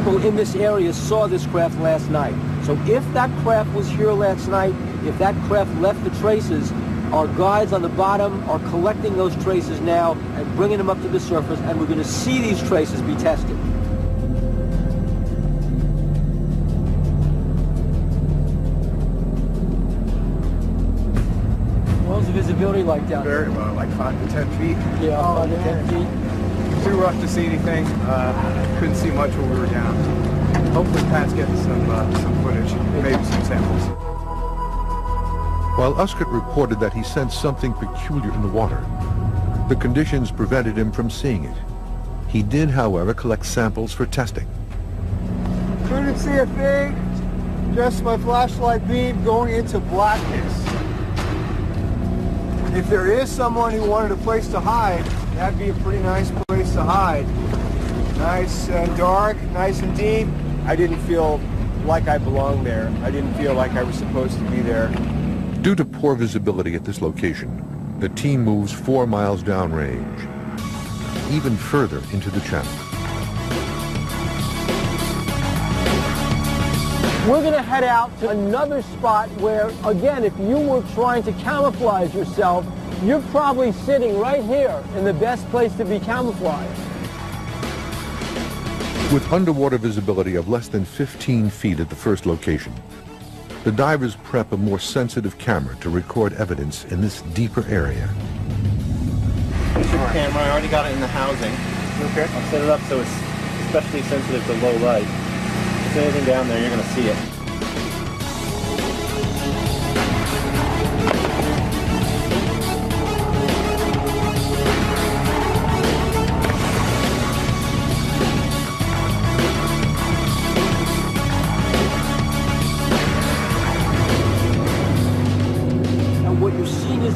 people in this area saw this craft last night. So if that craft was here last night, if that craft left the traces, our guides on the bottom are collecting those traces now and bringing them up to the surface, and we're going to see these traces be tested. What was the visibility like down there? Very low, like 5 to 10 feet. Yeah, 5 to 10 feet. Too rough to see anything. Couldn't see much when we were down. Hopefully Pat's getting some footage, maybe some samples. While Uskut reported that he sensed something peculiar in the water, the conditions prevented him from seeing it. He did, however, collect samples for testing. Couldn't see a thing. Just my flashlight beam going into blackness. If there is someone who wanted a place to hide, that'd be a pretty nice place to hide. Nice and dark, nice and deep. I didn't feel like I belonged there. I didn't feel like I was supposed to be there. Due to poor visibility at this location, the team moves 4 miles downrange, even further into the channel. We're going to head out to another spot where, again, if you were trying to camouflage yourself, you're probably sitting right here in the best place to be camouflaged. With underwater visibility of less than 15 feet at the first location, the divers prep a more sensitive camera to record evidence in this deeper area. Here's your camera. I already got it in the housing. Okay. I'll set it up so it's especially sensitive to low light. If there's anything down there, you're going to see it.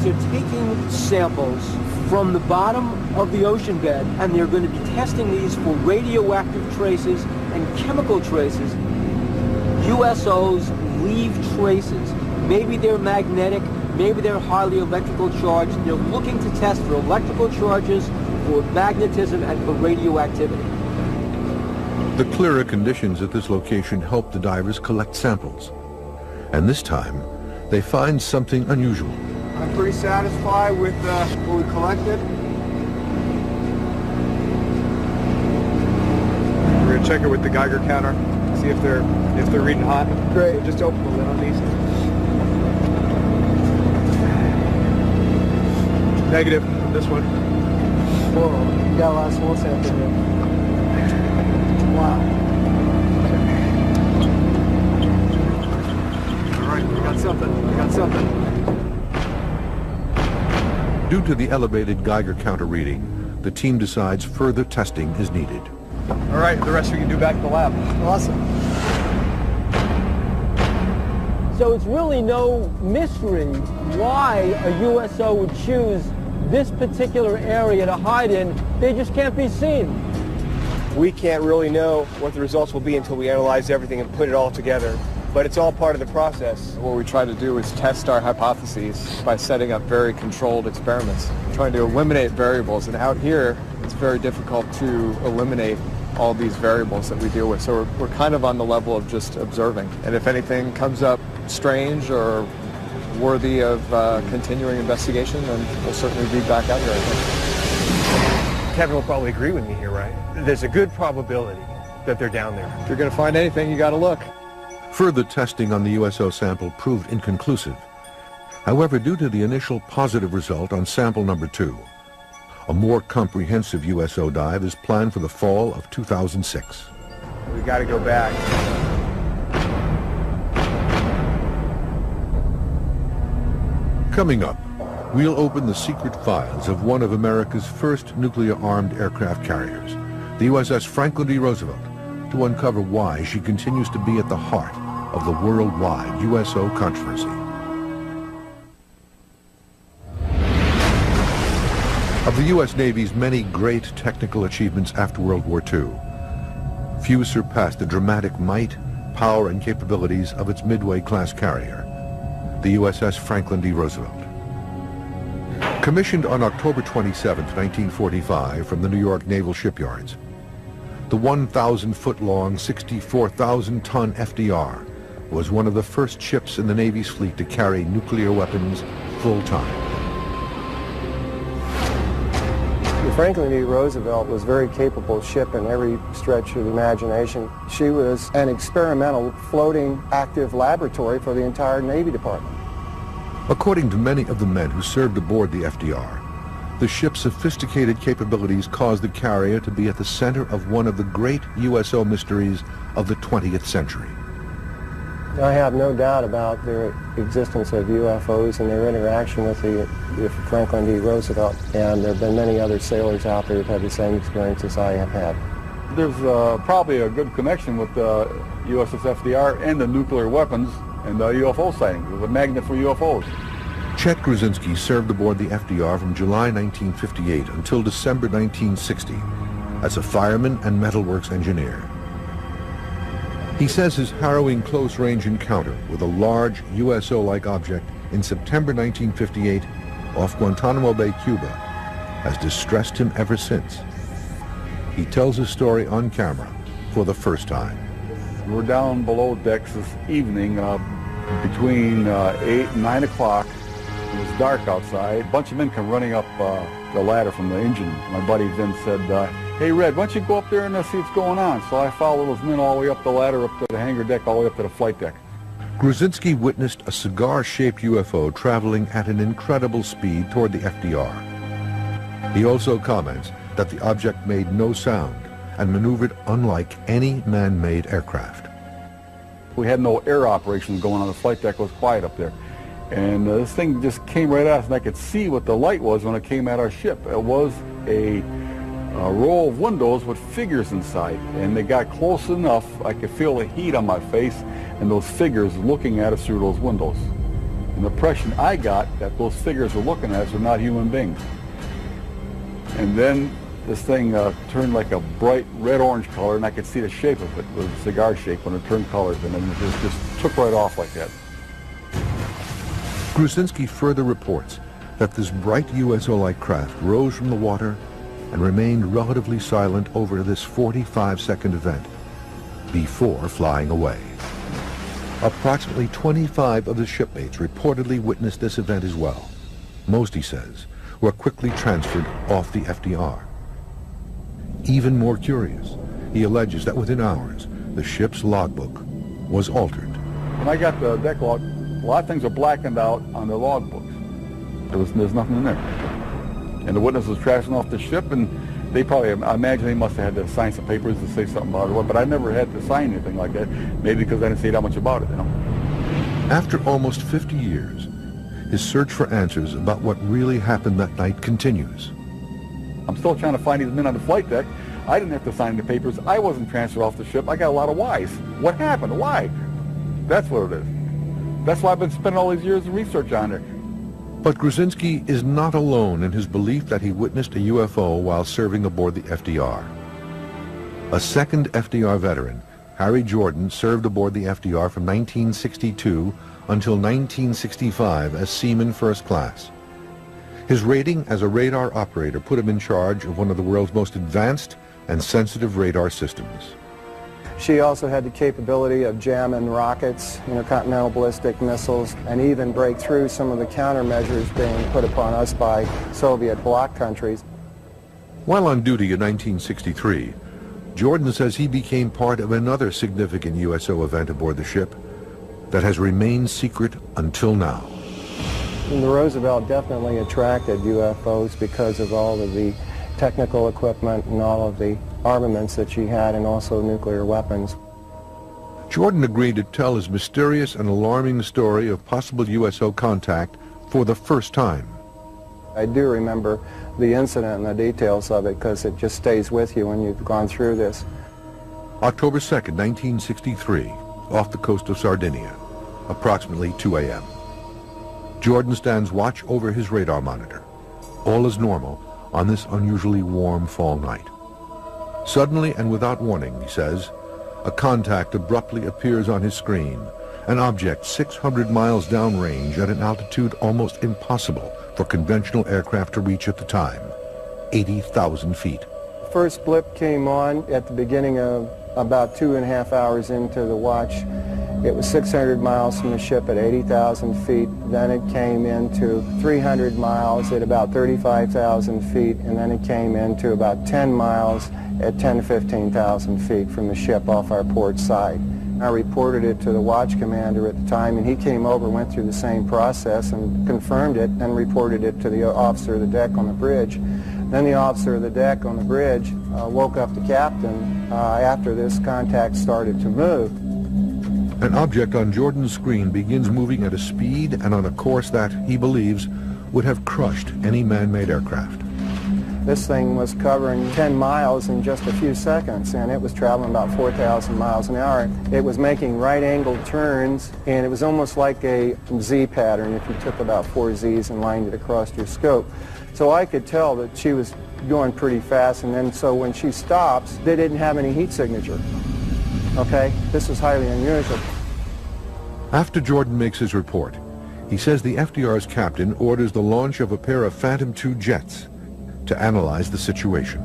They're taking samples from the bottom of the ocean bed, and they're going to be testing these for radioactive traces and chemical traces. USOs leave traces. Maybe they're magnetic, maybe they're highly electrical charged. They're looking to test for electrical charges, for magnetism, and for radioactivity. The clearer conditions at this location help the divers collect samples. And this time, they find something unusual. I'm pretty satisfied with what we collected. We're gonna check it with the Geiger counter, see if they're reading hot. Great. So just open the lid on these. Negative. This one. Whoa, you got a lot of small samples here. Wow. All right, we got something. We got something. Due to the elevated Geiger counter reading, the team decides further testing is needed. All right, the rest we can do back in the lab. Awesome. So it's really no mystery why a USO would choose this particular area to hide in. They just can't be seen. We can't really know what the results will be until we analyze everything and put it all together. But it's all part of the process. What we try to do is test our hypotheses by setting up very controlled experiments, trying to eliminate variables. And out here, it's very difficult to eliminate all these variables that we deal with. So we're kind of on the level of just observing. And if anything comes up strange or worthy of continuing investigation, then we'll certainly be back out here, I think. Kevin will probably agree with me here, right? There's a good probability that they're down there. If you're going to find anything, you got to look. Further testing on the USO sample proved inconclusive. However, due to the initial positive result on sample number 2, a more comprehensive USO dive is planned for the fall of 2006. We got to go back. Coming up, we'll open the secret files of one of America's first nuclear-armed aircraft carriers, the USS Franklin D. Roosevelt, to uncover why she continues to be at the heart of the worldwide USO controversy. Of the U.S. Navy's many great technical achievements after World War II, few surpassed the dramatic might, power, and capabilities of its Midway-class carrier, the USS Franklin D. Roosevelt. Commissioned on October 27, 1945 from the New York Naval shipyards, The 1,000-foot-long, 64,000-ton FDR was one of the first ships in the Navy's fleet to carry nuclear weapons full-time. The Franklin D. Roosevelt was a very capable ship in every stretch of the imagination. She was an experimental floating active laboratory for the entire Navy Department. According to many of the men who served aboard the FDR, the ship's sophisticated capabilities caused the carrier to be at the center of one of the great USO mysteries of the 20th century. I have no doubt about the existence of UFOs and their interaction with the Franklin D. Roosevelt, and there have been many other sailors out there who've had the same experience as I have had. There's probably a good connection with the USS FDR and the nuclear weapons and the UFO sightings. It was a magnet for UFOs. Chet Gruzinski served aboard the FDR from July 1958 until December 1960 as a fireman and metalworks engineer. He says his harrowing close-range encounter with a large USO-like object in September 1958 off Guantanamo Bay, Cuba, has distressed him ever since. He tells his story on camera for the first time. We're down below decks this evening between 8 and 9 o'clock. It was dark outside. A bunch of men come running up the ladder from the engine. My buddy then said, "Hey, Red, why don't you go up there and see what's going on?" So I followed those men all the way up the ladder, up to the hangar deck, all the way up to the flight deck. Gruzinski witnessed a cigar-shaped UFO traveling at an incredible speed toward the FDR. He also comments that the object made no sound and maneuvered unlike any man-made aircraft. We had no air operations going on. The flight deck was quiet up there. And this thing just came right at us, and I could see what the light was when it came at our ship. It was a row of windows with figures inside, and they got close enough I could feel the heat on my face and those figures looking at us through those windows. And the impression I got that those figures were looking at us were not human beings. And then this thing turned like a bright red-orange color, and I could see the shape of it. It was a cigar shape when it turned colors, and then it just took right off like that. Gruzinski further reports that this bright USO-like craft rose from the water and remained relatively silent over this 45-second event before flying away. Approximately 25 of the shipmates reportedly witnessed this event as well. Most, he says, were quickly transferred off the FDR. Even more curious, he alleges that within hours, the ship's logbook was altered. When I got the deck log, a lot of things are blackened out on the logbooks. There's nothing in there. And the witness was trashing off the ship, and they probably, I imagine they must have had to sign some papers to say something about it, but I never had to sign anything like that, maybe because I didn't say that much about it, you know. After almost 50 years, his search for answers about what really happened that night continues. I'm still trying to find these men on the flight deck. I didn't have to sign the papers. I wasn't transferred off the ship. I got a lot of whys. What happened? Why? That's what it is. That's why I've been spending all these years of research on it. But Gruzinski is not alone in his belief that he witnessed a UFO while serving aboard the FDR. A second FDR veteran, Harry Jordan, served aboard the FDR from 1962 until 1965 as Seaman First Class. His rating as a radar operator put him in charge of one of the world's most advanced and sensitive radar systems. She also had the capability of jamming rockets, intercontinental ballistic missiles, and even break through some of the countermeasures being put upon us by Soviet bloc countries. While on duty in 1963, Jordan says he became part of another significant USO event aboard the ship that has remained secret until now. And the Roosevelt definitely attracted UFOs because of all of the technical equipment and all of the armaments that she had, and also nuclear weapons. Jordan agreed to tell his mysterious and alarming story of possible USO contact for the first time. I do remember the incident and the details of it because it just stays with you when you've gone through this. October 2nd, 1963, off the coast of Sardinia, approximately 2 a.m. Jordan stands watch over his radar monitor. All is normal on this unusually warm fall night. Suddenly and without warning, he says, a contact abruptly appears on his screen, an object 600 miles downrange at an altitude almost impossible for conventional aircraft to reach at the time, 80,000 feet. first blip came on at the beginning of about 2.5 hours into the watch. It was 600 miles from the ship at 80,000 feet. Then it came into 300 miles at about 35,000 feet, and then it came into about 10 miles at 10 to 15,000 feet from the ship off our port side. I reported it to the watch commander at the time, and he came over, went through the same process and confirmed it, and reported it to the officer of the deck on the bridge. Then the officer of the deck on the bridge woke up the captain after this contact started to move. An object on Jordan's screen begins moving at a speed and on a course that, he believes, would have crushed any man-made aircraft. This thing was covering 10 miles in just a few seconds, and it was traveling about 4,000 miles an hour. It was making right-angled turns, and it was almost like a Z pattern if you took about 4 Zs and lined it across your scope. So I could tell that she was going pretty fast, and then so when she stops, they didn't have any heat signature. Okay? This is highly unusual. After Jordan makes his report, he says the FDR's captain orders the launch of a pair of Phantom II jets to analyze the situation.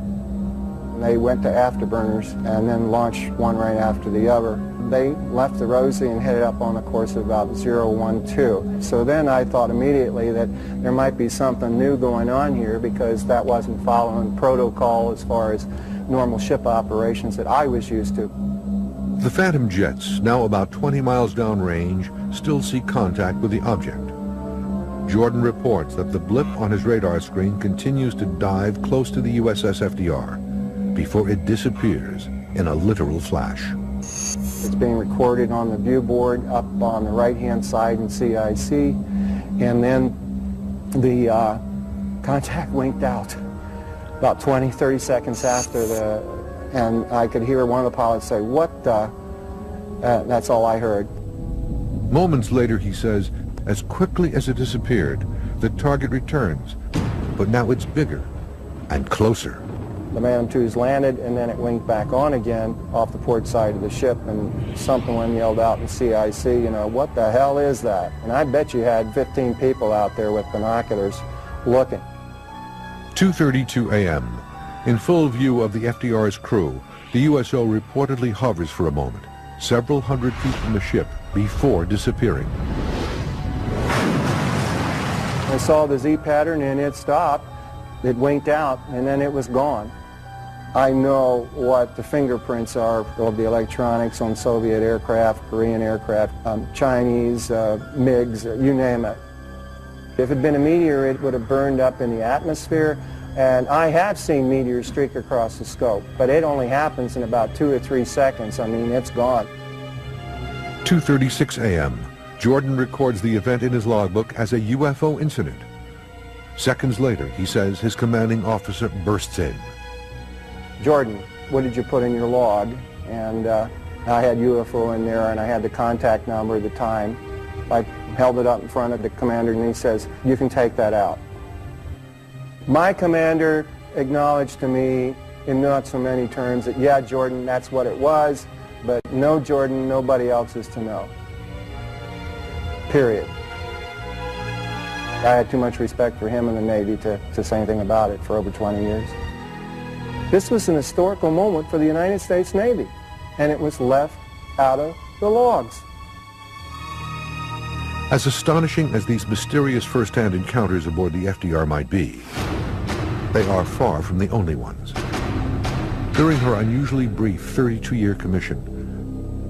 They went to afterburners and then launched one right after the other. They left the Rosie and headed up on a course of about 012. So then I thought immediately that there might be something new going on here, because that wasn't following protocol as far as normal ship operations that I was used to. The Phantom jets, now about 20 miles downrange, still see contact with the object. Jordan reports that the blip on his radar screen continues to dive close to the USS FDR before it disappears in a literal flash. It's being recorded on the view board up on the right-hand side in CIC, and then the contact winked out about 20, 30 seconds after and I could hear one of the pilots say, "What the?" That's all I heard. Moments later, he says, as quickly as it disappeared, the target returns, but now it's bigger and closer. The Phantom II's landed, and then it winked back on again off the port side of the ship, and someone yelled out in CIC, you know, "What the hell is that?" And I bet you had 15 people out there with binoculars looking. 2:32 a.m. In full view of the FDR's crew, the USO reportedly hovers for a moment, several hundred feet from the ship, before disappearing. I saw the Z pattern, and it stopped. It winked out, and then it was gone. I know what the fingerprints are of the electronics on Soviet aircraft, Korean aircraft, Chinese, MiGs, you name it. If it had been a meteor, it would have burned up in the atmosphere, and I have seen meteors streak across the scope, but it only happens in about 2 or 3 seconds. I mean, it's gone. 2:36 a.m. Jordan records the event in his logbook as a UFO incident. Seconds later, he says his commanding officer bursts in. "Jordan, what did you put in your log?" And I had UFO in there, and I had the contact number at the time. I held it up in front of the commander, and he says, "You can take that out." My commander acknowledged to me in not so many terms that, "Yeah, Jordan, that's what it was, but no, Jordan, nobody else is to know." Period. I had too much respect for him and the Navy to say anything about it for over 20 years. This was an historical moment for the United States Navy, and it was left out of the logs. As astonishing as these mysterious first-hand encounters aboard the FDR might be, they are far from the only ones. During her unusually brief 32-year commission,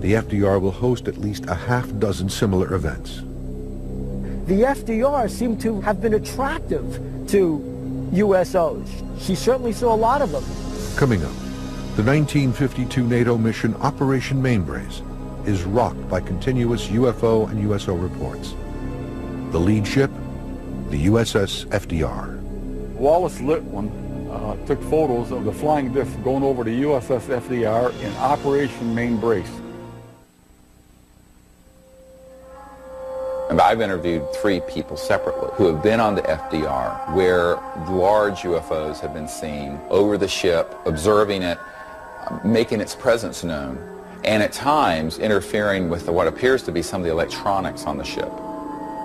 the FDR will host at least a half-dozen similar events. The FDR seemed to have been attractive to USOs. She certainly saw a lot of them. Coming up, the 1952 NATO mission Operation Mainbrace is rocked by continuous UFO and USO reports. The lead ship, the USS FDR. Wallace Litwin took photos of the flying disc going over the USS FDR in Operation Mainbrace. And I've interviewed 3 people separately who have been on the FDR where large UFOs have been seen over the ship, observing it, making its presence known, and at times interfering with what appears to be some of the electronics on the ship.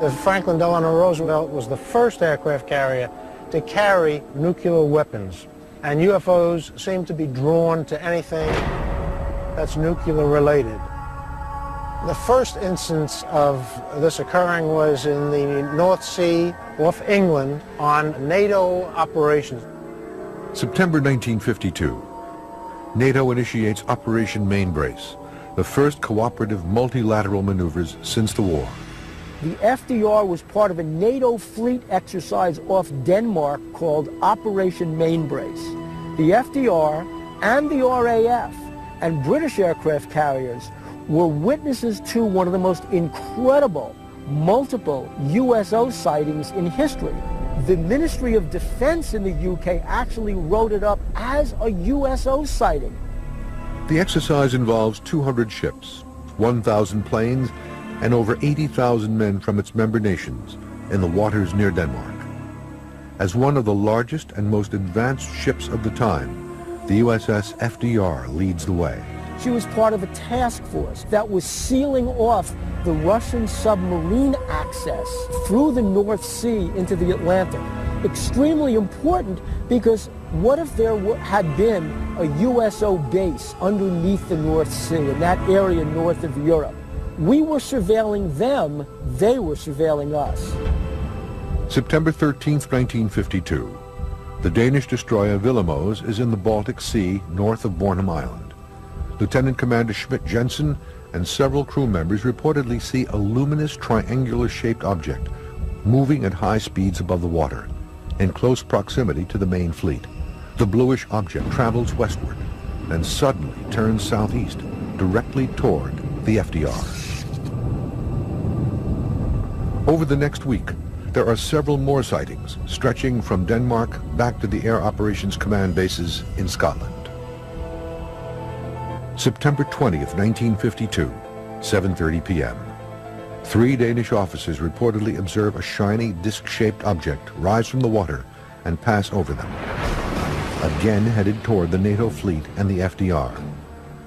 The Franklin Delano Roosevelt was the first aircraft carrier to carry nuclear weapons. and UFOs seem to be drawn to anything that's nuclear related. The first instance of this occurring was in the North Sea off England on NATO operations. September 1952. NATO initiates Operation Mainbrace, the first cooperative multilateral maneuvers since the war. The FDR was part of a NATO fleet exercise off Denmark called Operation Mainbrace. The FDR and the RAF and British aircraft carriers were witnesses to one of the most incredible multiple USO sightings in history. The Ministry of Defense in the UK actually wrote it up as a USO sighting. The exercise involves 200 ships, 1,000 planes, and over 80,000 men from its member nations in the waters near Denmark. As one of the largest and most advanced ships of the time, the USS FDR leads the way. She was part of a task force that was sealing off the Russian submarine access through the North Sea into the Atlantic. Extremely important, because what if there had been a USO base underneath the North Sea in that area north of Europe? We were surveilling them, they were surveilling us. September 13th, 1952. The Danish destroyer Willemoes is in the Baltic Sea north of Bornholm Island. Lieutenant Commander Schmidt-Jensen and several crew members reportedly see a luminous triangular-shaped object moving at high speeds above the water, in close proximity to the main fleet. The bluish object travels westward, then suddenly turns southeast, directly toward the FDR. Over the next week, there are several more sightings, stretching from Denmark back to the Air Operations Command bases in Scotland. September 20th, 1952, 7:30 p.m. 3 Danish officers reportedly observe a shiny disc-shaped object rise from the water and pass over them, again headed toward the NATO fleet and the FDR.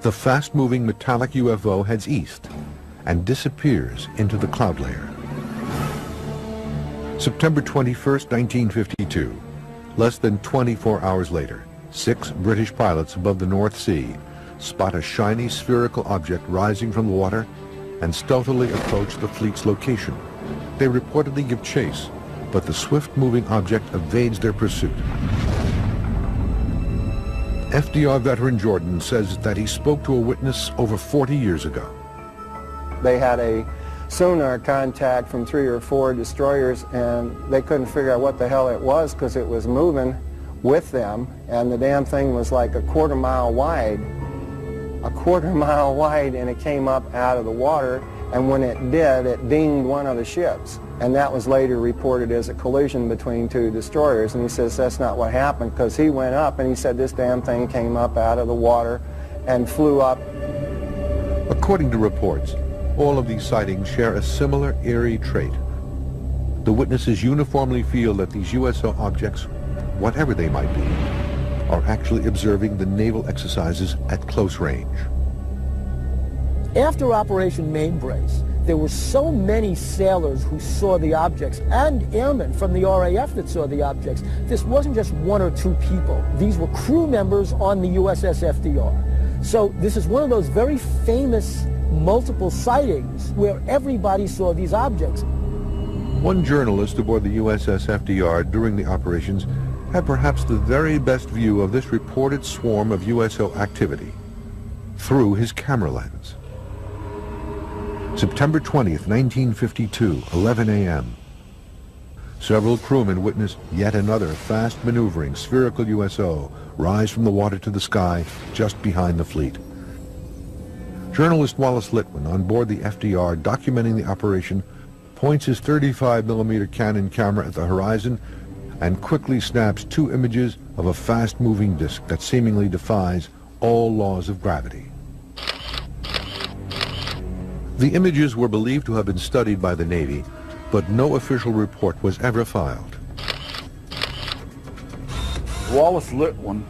The fast-moving metallic UFO heads east and disappears into the cloud layer. September 21st, 1952. Less than 24 hours later, 6 British pilots above the North Sea spot a shiny spherical object rising from the water and stealthily approach the fleet's location. They reportedly give chase, but the swift-moving object evades their pursuit. FDR veteran Jordan says that he spoke to a witness over 40 years ago. They had a sonar contact from 3 or 4 destroyers, and they couldn't figure out what the hell it was because it was moving with them, and the damn thing was like a quarter mile wide, and it came up out of the water, and when it did, it dinged one of the ships, and that was later reported as a collision between 2 destroyers. And he says that's not what happened, because he went up and he said this damn thing came up out of the water and flew up. According to reports, all of these sightings share a similar eerie trait. The witnesses uniformly feel that these USO objects, whatever they might be, are actually observing the naval exercises at close range. After Operation Mainbrace, there were so many sailors who saw the objects, and airmen from the RAF that saw the objects. This wasn't just 1 or 2 people. These were crew members on the USS FDR. So this is one of those very famous multiple sightings where everybody saw these objects. One journalist aboard the USS FDR during the operations had perhaps the very best view of this reported swarm of USO activity through his camera lens. September 20th, 1952, 11 a.m. Several crewmen witnessed yet another fast maneuvering spherical USO rise from the water to the sky just behind the fleet. Journalist Wallace Litwin, on board the FDR documenting the operation, points his 35mm Canon camera at the horizon and quickly snaps 2 images of a fast-moving disk that seemingly defies all laws of gravity. The images were believed to have been studied by the Navy, but no official report was ever filed. Wallace Litwin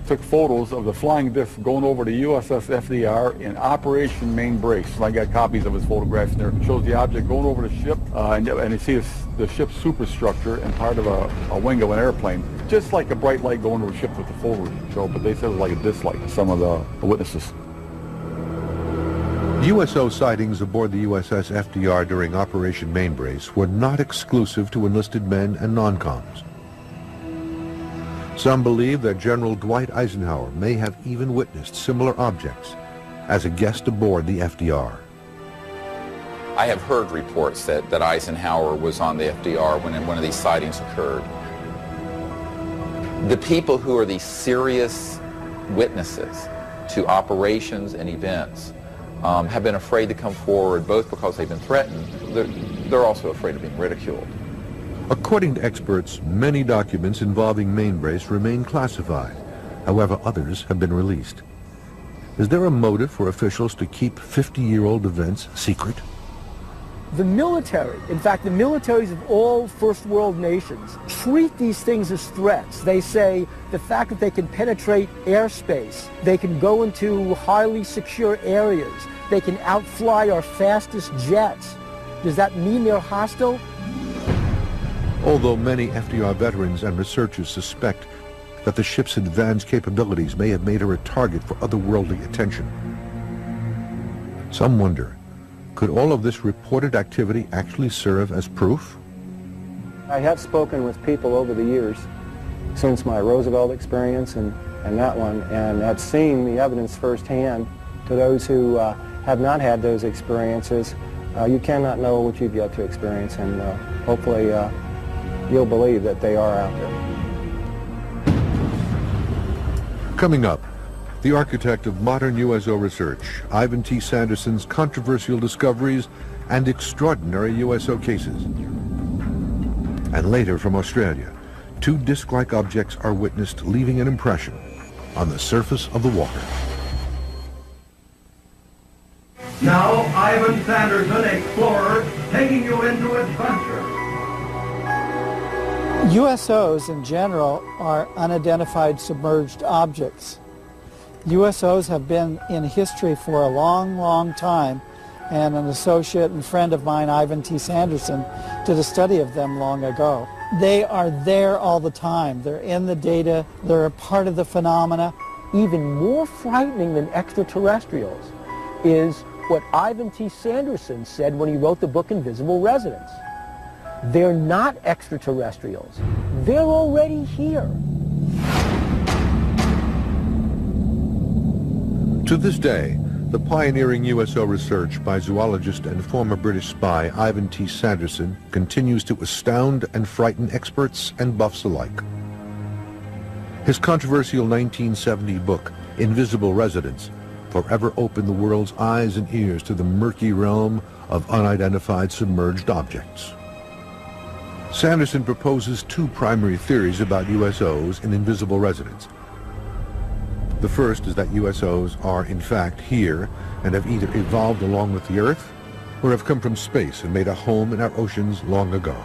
took photos of the flying disc going over the USS FDR in Operation Mainbrace. I got copies of his photographs there. It shows the object going over the ship, and you see the ship's superstructure and part of a wing of an airplane just like a bright light going to a ship with the full show, but they said it was like a disc light, some of the witnesses. USO sightings aboard the USS FDR during Operation Mainbrace were not exclusive to enlisted men and non-coms. Some believe that General Dwight Eisenhower may have even witnessed similar objects as a guest aboard the FDR. I have heard reports that Eisenhower was on the FDR when one of these sightings occurred. The people who are the serious witnesses to operations and events have been afraid to come forward, both because they've been threatened, they're also afraid of being ridiculed. According to experts, many documents involving Mainbrace remain classified. However, others have been released. Is there a motive for officials to keep 50-year-old events secret? The military, in fact, the militaries of all first world nations treat these things as threats. They say the fact that they can penetrate airspace, they can go into highly secure areas, they can outfly our fastest jets. Does that mean they're hostile? Although many FDR veterans and researchers suspect that the ship's advanced capabilities may have made her a target for otherworldly attention, some wonder, could all of this reported activity actually serve as proof? I have spoken with people over the years since my Roosevelt experience and that one, and I've seen the evidence firsthand. To those who have not had those experiences, you cannot know what you've yet to experience, and hopefully you'll believe that they are out there. Coming up, the architect of modern USO research, Ivan T. Sanderson's controversial discoveries and extraordinary USO cases. And later from Australia, two disc-like objects are witnessed leaving an impression on the surface of the water. Now, Ivan Sanderson, explorer, taking you into adventure. USOs in general are unidentified submerged objects. USOs have been in history for a long, long time, and an associate and friend of mine, Ivan T. Sanderson, did a study of them long ago. They are there all the time. They're in the data. They're a part of the phenomena. Even more frightening than extraterrestrials is what Ivan T. Sanderson said when he wrote the book Invisible Residents. They're not extraterrestrials. They're already here. To this day, the pioneering USO research by zoologist and former British spy Ivan T. Sanderson continues to astound and frighten experts and buffs alike. His controversial 1970 book, Invisible Residents, forever opened the world's eyes and ears to the murky realm of unidentified submerged objects. Sanderson proposes two primary theories about USOs and invisible residents. The first is that USOs are in fact here and have either evolved along with the Earth or have come from space and made a home in our oceans long ago.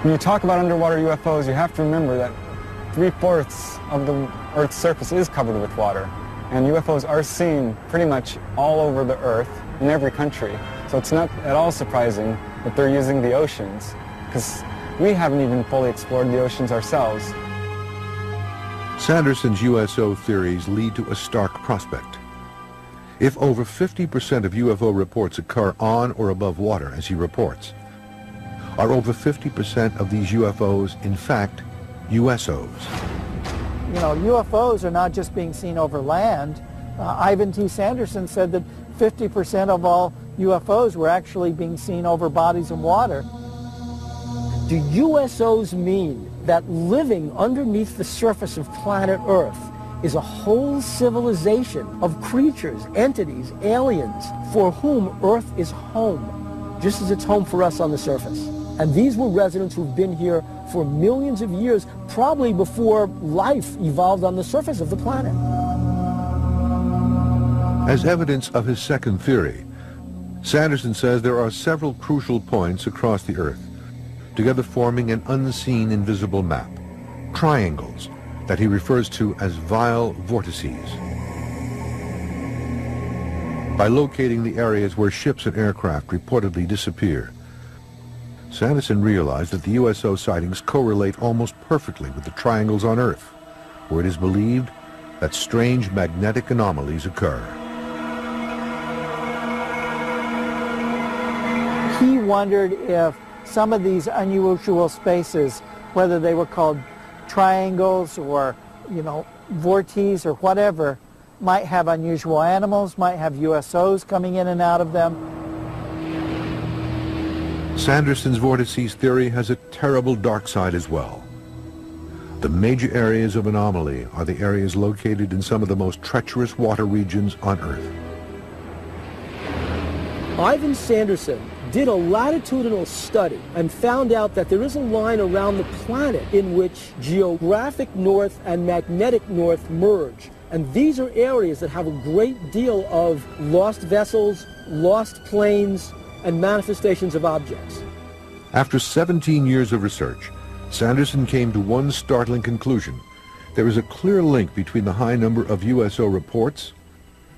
When you talk about underwater UFOs, you have to remember that 3/4 of the Earth's surface is covered with water. And UFOs are seen pretty much all over the Earth in every country. So it's not at all surprising that they're using the oceans, because we haven't even fully explored the oceans ourselves. Sanderson's USO theories lead to a stark prospect. If over 50% of UFO reports occur on or above water, as he reports, are over 50% of these UFOs in fact USOs? You know, UFOs are not just being seen over land. Ivan T. Sanderson said that 50% of all UFOs were actually being seen over bodies of water. Do USOs mean that living underneath the surface of planet Earth is a whole civilization of creatures, entities, aliens, for whom Earth is home, just as it's home for us on the surface? And these were residents who've been here for millions of years, probably before life evolved on the surface of the planet. As evidence of his second theory, Sanderson says there are several crucial points across the Earth, together forming an unseen invisible map, triangles that he refers to as vile vortices. By locating the areas where ships and aircraft reportedly disappear, Sanderson realized that the USO sightings correlate almost perfectly with the triangles on Earth, where it is believed that strange magnetic anomalies occur. He wondered if some of these unusual spaces, whether they were called triangles or, vortices or whatever, might have unusual animals, might have USOs coming in and out of them. Sanderson's vortices theory has a terrible dark side as well. The major areas of anomaly are the areas located in some of the most treacherous water regions on Earth. Ivan Sanderson did a latitudinal study and found out that there is a line around the planet in which geographic north and magnetic north merge. And these are areas that have a great deal of lost vessels, lost planes, and manifestations of objects. After 17 years of research, Sanderson came to one startling conclusion. There is a clear link between the high number of USO reports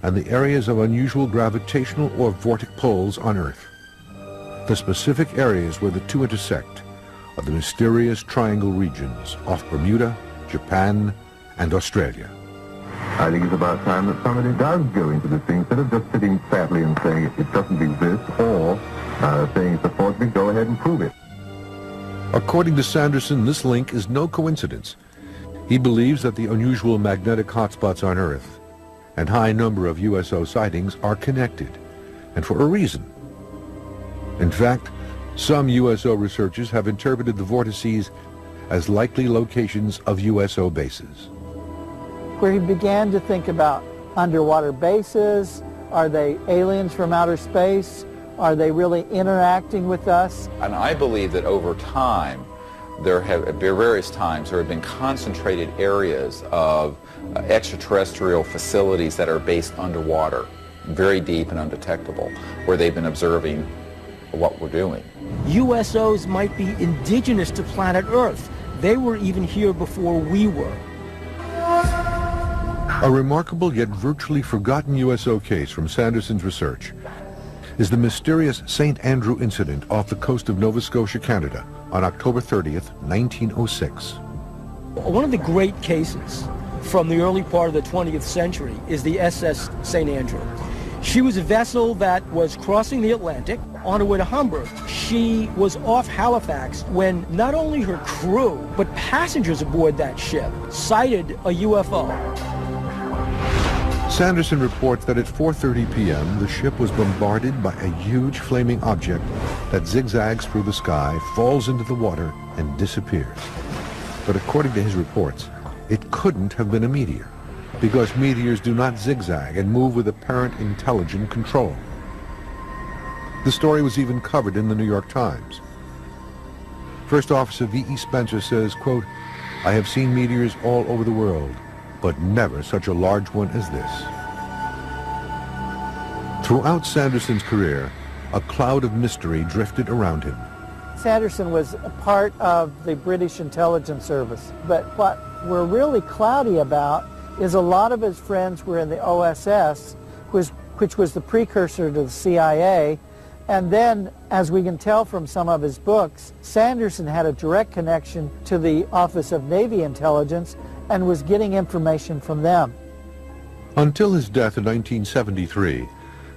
and the areas of unusual gravitational or vortic poles on Earth. The specific areas where the two intersect are the mysterious triangle regions off Bermuda, Japan, and Australia. I think it's about time that somebody does go into this thing instead of just sitting sadly and saying it doesn't exist, or saying it's a forgery, go ahead and prove it. According to Sanderson, this link is no coincidence. He believes that the unusual magnetic hotspots on Earth and high number of USO sightings are connected, and for a reason. In fact, some USO researchers have interpreted the vortices as likely locations of USO bases. Where he began to think about underwater bases. Are they aliens from outer space? Are they really interacting with us? And I believe that over time, at various times, there have been concentrated areas of extraterrestrial facilities that are based underwater, very deep and undetectable, where they've been observing what we're doing. USOs might be indigenous to planet Earth. They were even here before we were. A remarkable yet virtually forgotten USO case from Sanderson's research is the mysterious St. Andrew incident off the coast of Nova Scotia, Canada, on October 30th, 1906. One of the great cases from the early part of the 20th century is the SS St. Andrew. She was a vessel that was crossing the Atlantic on her way to Hamburg. She was off Halifax when not only her crew, but passengers aboard that ship sighted a UFO. Sanderson reports that at 4:30 p.m. the ship was bombarded by a huge flaming object that zigzags through the sky, falls into the water, and disappears. But according to his reports, it couldn't have been a meteor, because meteors do not zigzag and move with apparent intelligent control. The story was even covered in the New York Times. First Officer V.E. Spencer says, quote, "I have seen meteors all over the world, but never such a large one as this." Throughout Sanderson's career, a cloud of mystery drifted around him. Sanderson was a part of the British intelligence service, but what we're really cloudy about is a lot of his friends were in the OSS, which was the precursor to the CIA, and then, as we can tell from some of his books, Sanderson had a direct connection to the Office of Navy Intelligence and was getting information from them. Until his death in 1973,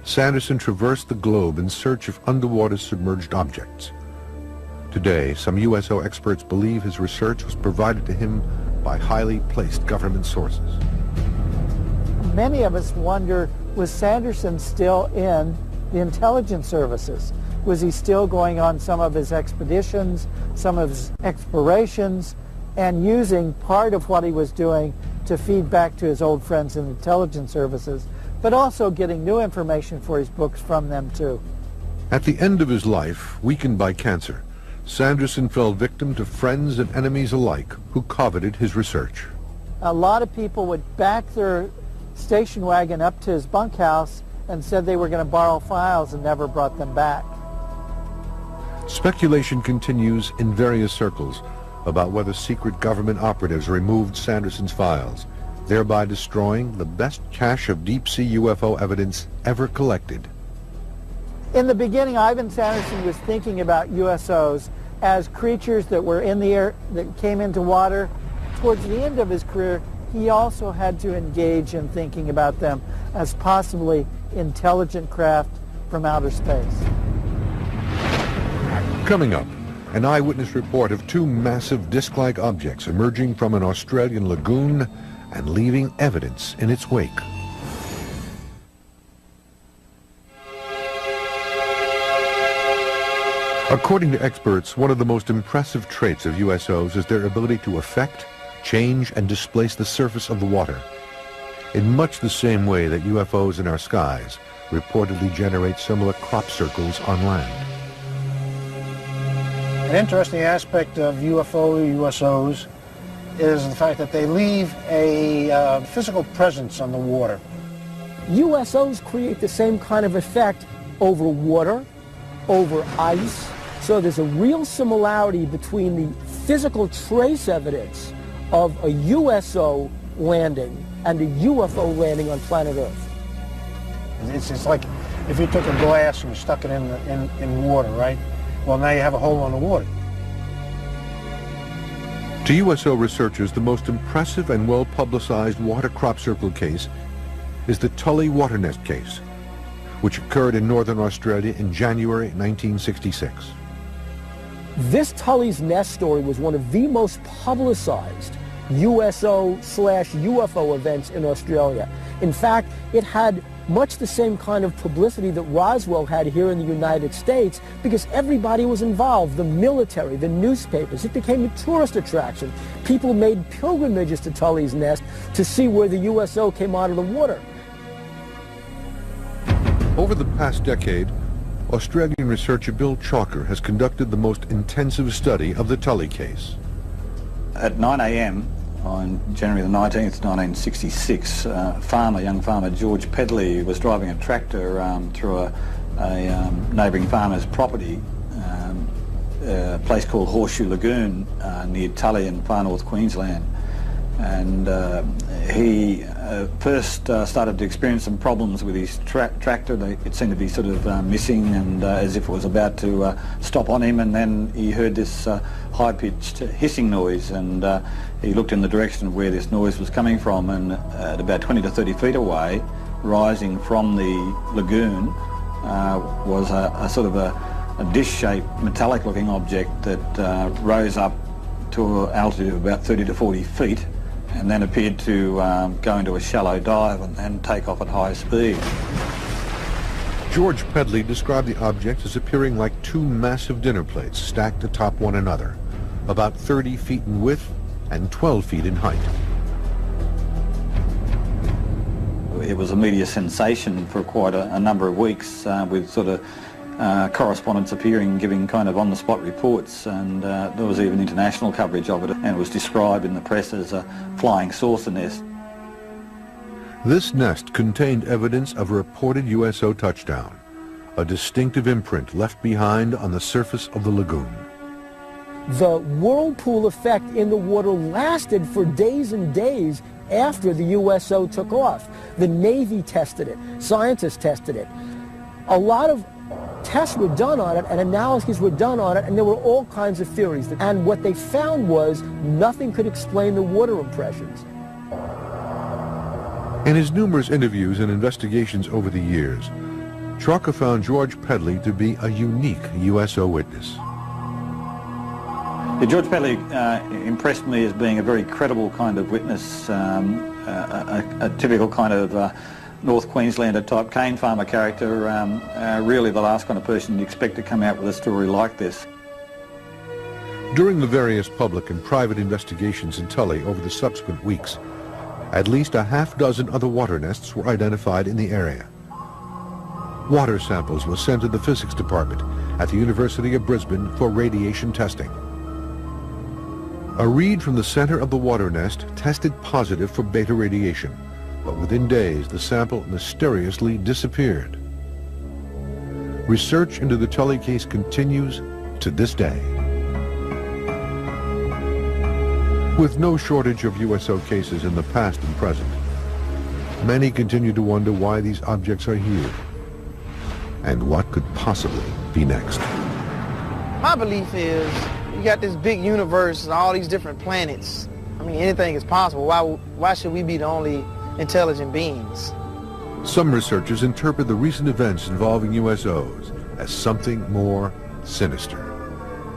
Sanderson traversed the globe in search of underwater submerged objects. Today, some USO experts believe his research was provided to him by highly placed government sources. Many of us wonder, was Sanderson still in the intelligence services? Was he still going on some of his expeditions, some of his explorations, and using part of what he was doing to feed back to his old friends in intelligence services, but also getting new information for his books from them too? At the end of his life, weakened by cancer, Sanderson fell victim to friends and enemies alike who coveted his research. A lot of people would back their station wagon up to his bunkhouse and said they were going to borrow files and never brought them back. Speculation continues in various circles about whether secret government operatives removed Sanderson's files, thereby destroying the best cache of deep-sea UFO evidence ever collected. In the beginning, Ivan Sanderson was thinking about USOs as creatures that were in the air, that came into water. Towards the end of his career, he also had to engage in thinking about them as possibly intelligent craft from outer space. Coming up, an eyewitness report of two massive disc-like objects emerging from an Australian lagoon and leaving evidence in its wake. According to experts, one of the most impressive traits of USOs is their ability to affect, change, and displace the surface of the water, in much the same way that UFOs in our skies reportedly generate similar crop circles on land. An interesting aspect of USOs is the fact that they leave a physical presence on the water. USOs create the same kind of effect over water, over ice. So there's a real similarity between the physical trace evidence of a USO landing and a UFO landing on planet Earth. It's like if you took a glass and stuck it in water, right? Well, now you have a hole on the water. To USO researchers, the most impressive and well-publicized water crop circle case is the Tully water nest case, which occurred in northern Australia in January 1966. This Tully's Nest story was one of the most publicized USO/UFO events in Australia. In fact, it had much the same kind of publicity that Roswell had here in the United States because everybody was involved, the military, the newspapers. It became a tourist attraction. People made pilgrimages to Tully's Nest to see where the USO came out of the water. Over the past decade, Australian researcher Bill Chalker has conducted the most intensive study of the Tully case. At 9 a.m. on January the 19th, 1966, young farmer George Pedley was driving a tractor through a neighbouring farmer's property, a place called Horseshoe Lagoon near Tully in far north Queensland. And he first started to experience some problems with his tractor. It seemed to be sort of missing and as if it was about to stop on him, and then he heard this high-pitched hissing noise, and he looked in the direction of where this noise was coming from, and at about 20 to 30 feet away, rising from the lagoon, was a sort of a dish-shaped metallic-looking object that rose up to an altitude of about 30 to 40 feet, and then appeared to go into a shallow dive and take off at high speed. George Pedley described the object as appearing like two massive dinner plates stacked atop one another, about 30 feet in width and 12 feet in height. It was a media sensation for quite a number of weeks, with sort of correspondents appearing, giving kind of on-the-spot reports, and there was even international coverage of it, and it was described in the press as a flying saucer nest. This nest contained evidence of a reported USO touchdown, a distinctive imprint left behind on the surface of the lagoon. The whirlpool effect in the water lasted for days and days after the USO took off. The Navy tested it, scientists tested it. A lot of tests were done on it and analyses were done on it, and there were all kinds of theories. And what they found was nothing could explain the water impressions. In his numerous interviews and investigations over the years, Chalker found George Pedley to be a unique USO witness. George Pedley impressed me as being a very credible kind of witness, a typical kind of North Queenslander type cane farmer character, really the last kind of person you'd expect to come out with a story like this. During the various public and private investigations in Tully over the subsequent weeks, at least a half-dozen other water nests were identified in the area. Water samples were sent to the physics department at the University of Brisbane for radiation testing. A reed from the center of the water nest tested positive for beta radiation, but within days the sample mysteriously disappeared. Research into the Tully case continues to this day. With no shortage of USO cases in the past and present, many continue to wonder why these objects are here. and what could possibly be next. My belief is you got this big universe and all these different planets. I mean, anything is possible. Why should we be the only intelligent beings? Some researchers interpret the recent events involving USOs as something more sinister.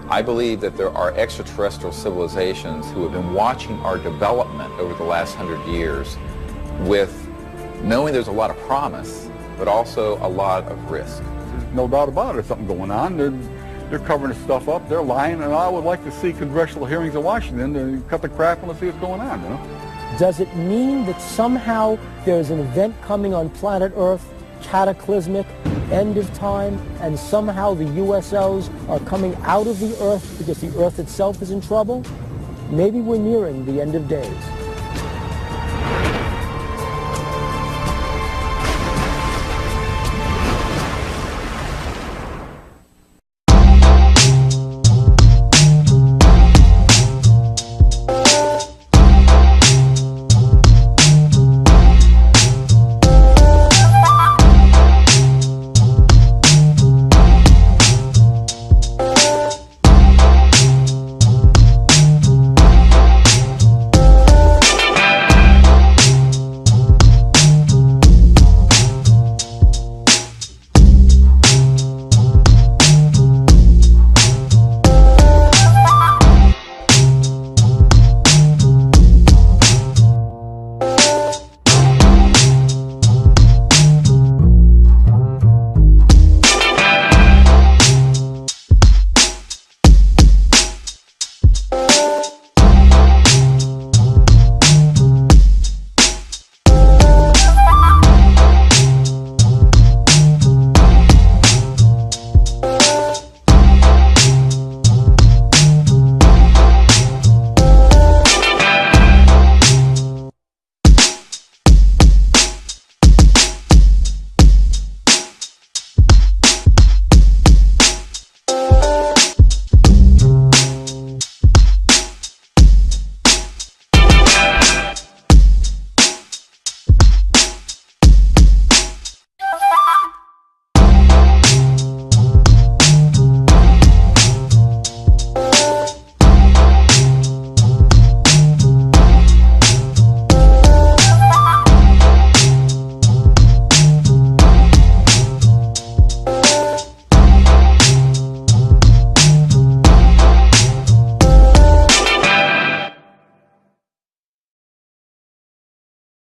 I believe that there are extraterrestrial civilizations who have been watching our development over the last 100 years with knowing there's a lot of promise, but also a lot of risk. There's no doubt about it, there's something going on. They're covering this stuff up, they're lying, and I would like to see congressional hearings in Washington to cut the crap and see what's going on, you know? Does it mean that somehow there's an event coming on planet Earth, cataclysmic, end of time, and somehow the USOs are coming out of the Earth because the Earth itself is in trouble? Maybe we're nearing the end of days.